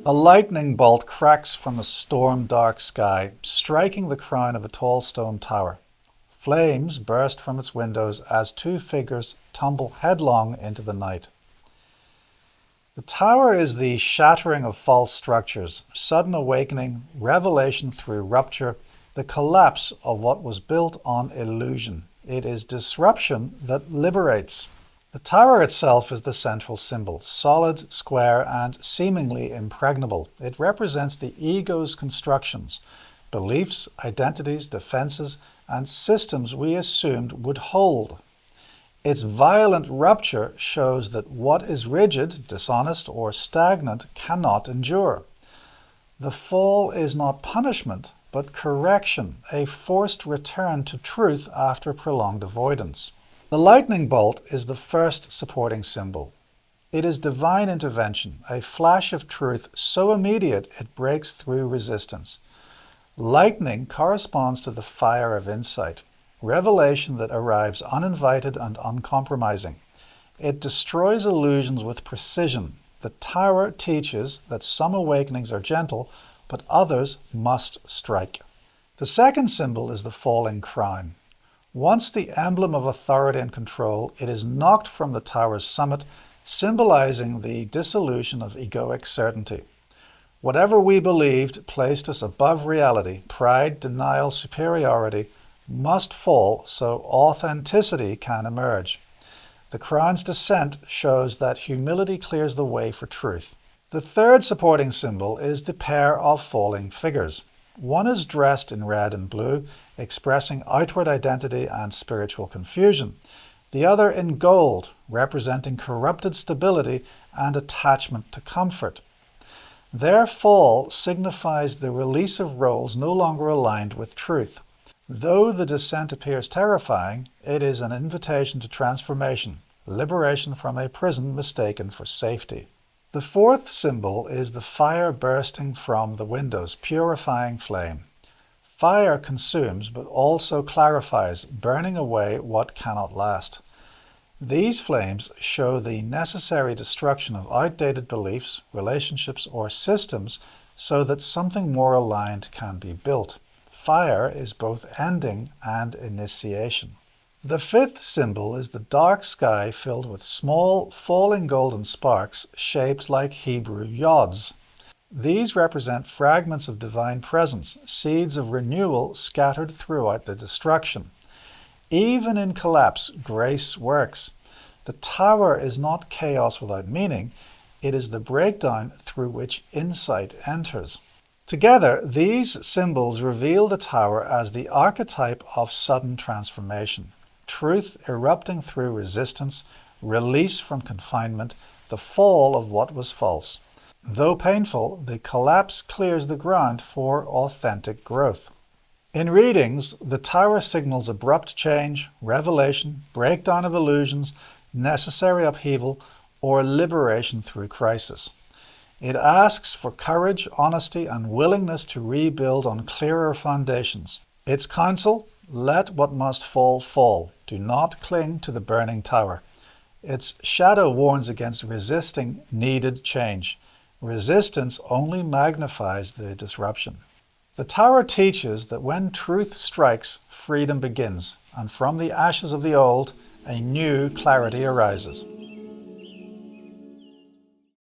A lightning bolt cracks from a storm-dark sky, striking the crown of a tall stone tower. Flames burst from its windows as two figures tumble headlong into the night. The tower is the shattering of false structures, sudden awakening, revelation through rupture, the collapse of what was built on illusion. It is disruption that liberates. The tower itself is the central symbol, solid, square, and seemingly impregnable. It represents the ego's constructions, beliefs, identities, defenses, and systems we assumed would hold. Its violent rupture shows that what is rigid, dishonest, or stagnant cannot endure. The fall is not punishment, but correction, a forced return to truth after prolonged avoidance. The lightning bolt is the first supporting symbol. It is divine intervention, a flash of truth so immediate it breaks through resistance. Lightning corresponds to the fire of insight, revelation that arrives uninvited and uncompromising. It destroys illusions with precision. The tower teaches that some awakenings are gentle, but others must strike. The second symbol is the falling crown. Once the emblem of authority and control, it is knocked from the tower's summit, symbolizing the dissolution of egoic certainty. Whatever we believed placed us above reality, pride, denial, superiority, must fall so authenticity can emerge. The crown's descent shows that humility clears the way for truth. The third supporting symbol is the pair of falling figures. One is dressed in red and blue, expressing outward identity and spiritual confusion. The other in gold, representing corrupted stability and attachment to comfort. Their fall signifies the release of roles no longer aligned with truth. Though the descent appears terrifying, it is an invitation to transformation, liberation from a prison mistaken for safety. The fourth symbol is the fire bursting from the windows, purifying flame. Fire consumes but also clarifies, burning away what cannot last. These flames show the necessary destruction of outdated beliefs, relationships, or systems so that something more aligned can be built. Fire is both ending and initiation. The fifth symbol is the dark sky filled with small, falling golden sparks shaped like Hebrew yods. These represent fragments of divine presence, seeds of renewal scattered throughout the destruction. Even in collapse, grace works. The tower is not chaos without meaning. It is the breakdown through which insight enters. Together, these symbols reveal the tower as the archetype of sudden transformation. Truth erupting through resistance, release from confinement, the fall of what was false. Though painful, the collapse clears the ground for authentic growth. In readings, the tower signals abrupt change, revelation, breakdown of illusions, necessary upheaval, or liberation through crisis. It asks for courage, honesty, and willingness to rebuild on clearer foundations. Its counsel: let what must fall, fall. Do not cling to the burning tower. Its shadow warns against resisting needed change. Resistance only magnifies the disruption. The tower teaches that when truth strikes, freedom begins, and from the ashes of the old, a new clarity arises.